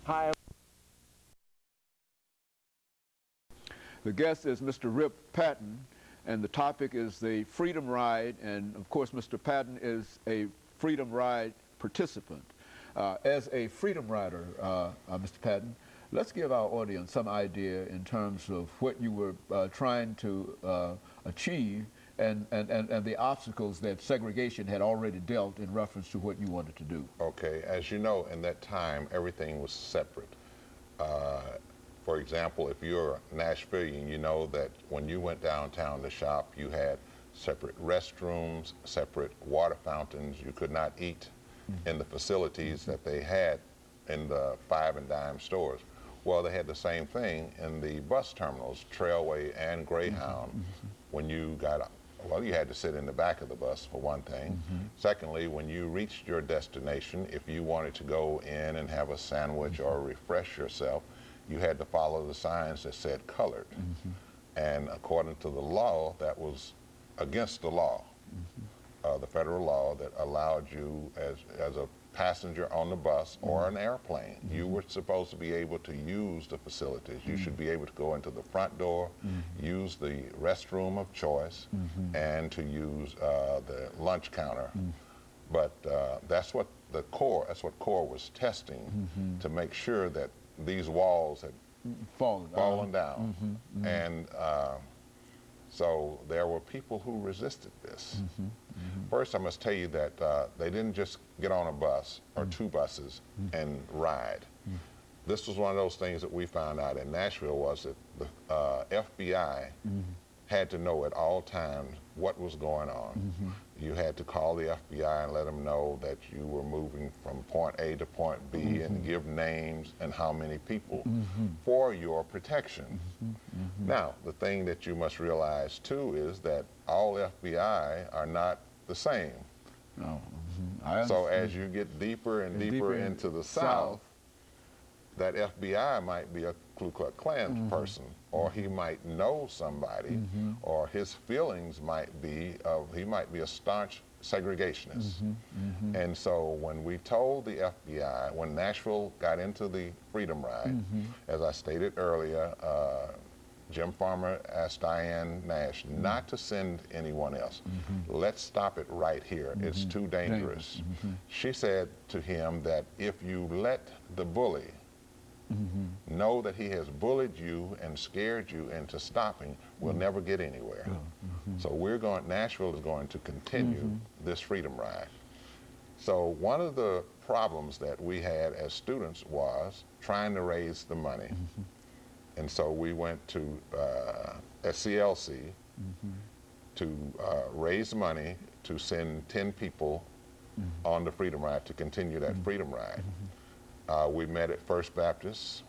Hi. The guest is Mr. RPatton, and the topic is the Freedom Ride, and of course Mr. Patton is a Freedom Ride participant. As a Freedom Rider, Mr. Patton, let's give our audience some idea in terms of what you were trying to achieve and the obstacles that segregation had already dealt in reference to what you wanted to do. Okay, as you know, in that time, everything was separate. For example, if you're a Nashvilleian, you know that when you went downtown to shop, you had separate restrooms, separate water fountains. You could not eat in the facilities that they had in the 5 and dime stores. Well, they had the same thing in the bus terminals, Trailway and Greyhound. When you got up, well, you had to sit in the back of the bus, for one thing. Secondly, when you reached your destination, if you wanted to go in and have a sandwich or refresh yourself, you had to follow the signs that said colored. And according to the law, that was against the law, the federal law that allowed you as a passenger on the bus or an airplane, you were supposed to be able to use the facilities. You should be able to go into the front door, use the restroom of choice, and to use the lunch counter. But that's what CORE was testing, to make sure that these walls had fallen down. And so there were people who resisted this. First, I must tell you that they didn't just get on a bus or 2 buses and ride. This was one of those things that we found out in Nashville, was that the FBI had to know at all times what was going on. You had to call the FBI and let them know that you were moving from point A to point B and give names and how many people for your protection. Now, the thing that you must realize too is that all FBI are not the same. So as you get deeper and deeper into the South, that FBI might be a Ku Klux Klan person, or he might know somebody, or his feelings might be he might be a staunch segregationist. And so when we told the FBI, when Nashville got into the Freedom Ride, as I stated earlier, Jim Farmer asked Diane Nash not to send anyone else. Let's stop it right here. It's too dangerous. She said to him that if you let the bully know that he has bullied you and scared you into stopping, we'll never get anywhere. So Nashville is going to continue this Freedom Ride. So one of the problems that we had as students was trying to raise the money. And so we went to SCLC to raise money to send 10 people on the Freedom Ride to continue that Freedom Ride. We met at First Baptist,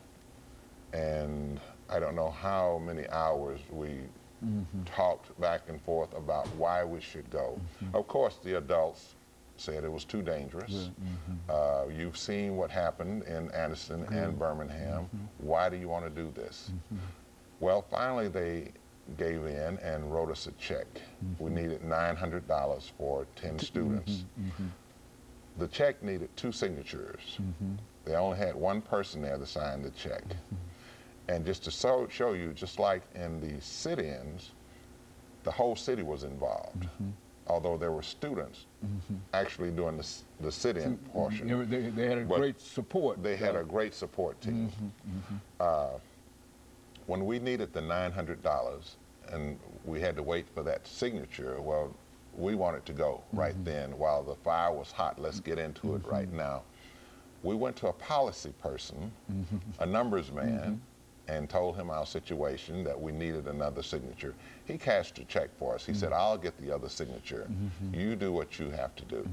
and I don't know how many hours we talked back and forth about why we should go. Of course, the adults said it was too dangerous. You've seen what happened in Anderson and Birmingham. Why do you want to do this? Well, finally they gave in and wrote us a check. We needed $900 for 10 students. The check needed 2 signatures. They only had 1 person there to sign the check. And just to show you, just like in the sit-ins, the whole city was involved. Although there were students actually doing the sit-in portion. They had a great support. They had a great support team. When we needed the $900 and we had to wait for that signature, well, we wanted to go right then. While the fire was hot, let's get into it right now. We went to a policy person, a numbers man, and told him our situation, that we needed another signature. He cashed a check for us. He said, I'll get the other signature. You do what you have to do.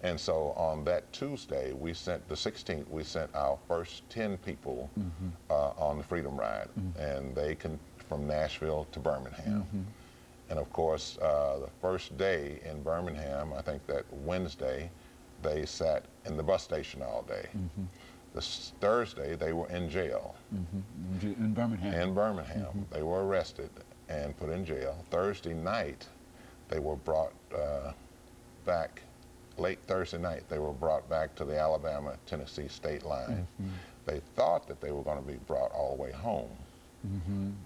And so on that Tuesday, we sent, the 16th, we sent our first 10 people on the Freedom Ride. And they from Nashville to Birmingham. And of course, the first day in Birmingham, I think that Wednesday, they sat in the bus station all day. This Thursday, they were in jail. In Birmingham? In Birmingham. They were arrested and put in jail. Thursday night, they were brought back, late Thursday night, they were brought back to the Alabama-Tennessee state line. They thought thought that they were going to be brought all the way home.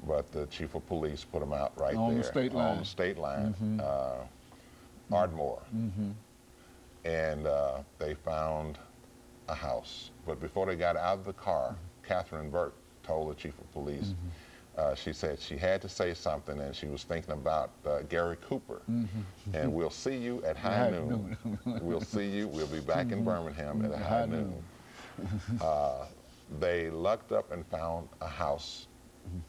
But the chief of police put them out right on there the state line. on the state line, Ardmore. And they found a house. But before they got out of the car, Catherine Burke told the chief of police, she said she had to say something, and she was thinking about Gary Cooper. And we'll see you at high noon. We'll see you. We'll be back in Birmingham at high noon. They lucked up and found a house,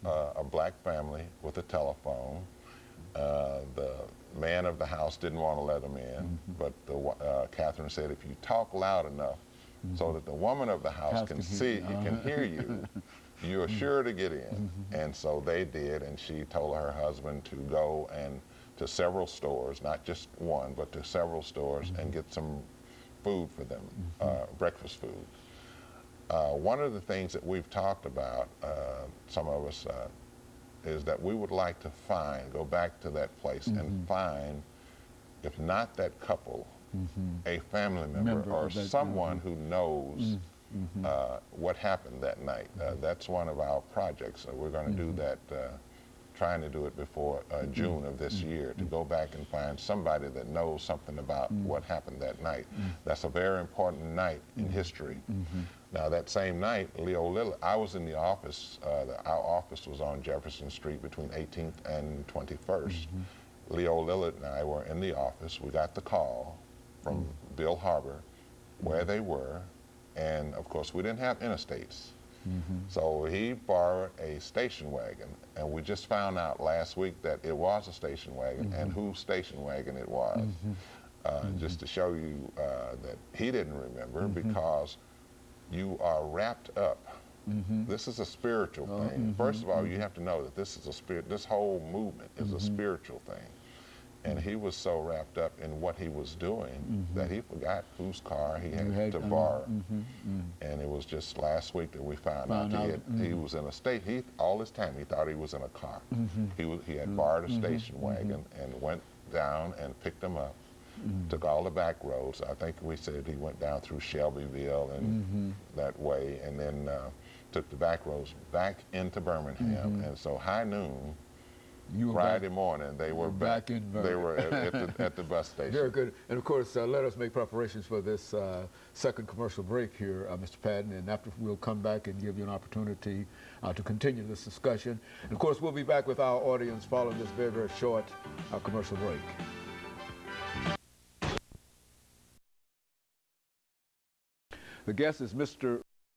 a black family with a telephone. The man of the house didn't want to let them in, but Catherine said, if you talk loud enough so that the woman of the house can hear you, you're sure to get in. And so they did, and she told her husband to go to several stores, not just one, but to several stores, and get some food for them, breakfast food. One of the things that we've talked about, some of us, is that we would like to go back to that place and find, if not that couple, a family member or someone who knows what happened that night. That's one of our projects. We're going to do that, trying to do it before June of this year, to go back and find somebody that knows something about what happened that night. That's a very important night in history. Now, that same night, Leo Lillard, I was in the office. Our office was on Jefferson Street between 18th and 21st. Leo Lillard and I were in the office. We got the call from Bill Harbor where they were, and of course we didn't have interstates. So he borrowed a station wagon, and we just found out last week that it was a station wagon, and whose station wagon it was. Just to show you that he didn't remember, because you are wrapped up. This is a spiritual thing. First of all, you have to know that this is a spirit. This whole movement is a spiritual thing. And he was so wrapped up in what he was doing that he forgot whose car he had to borrow. And it was just last week that we found out he was in a state. All this time he thought he was in a car. He had borrowed a station wagon and went down and picked them up. Took all the back roads. I think we said he went down through Shelbyville and that way, and then took the back roads back into Birmingham. And so high noon, Friday morning, they were back in Birmingham. They were at the bus station. Very good. And of course, let us make preparations for this second commercial break here, Mr. Patton, and after we'll come back and give you an opportunity to continue this discussion. And of course, we'll be back with our audience following this very, very short commercial break. The guest is Mr.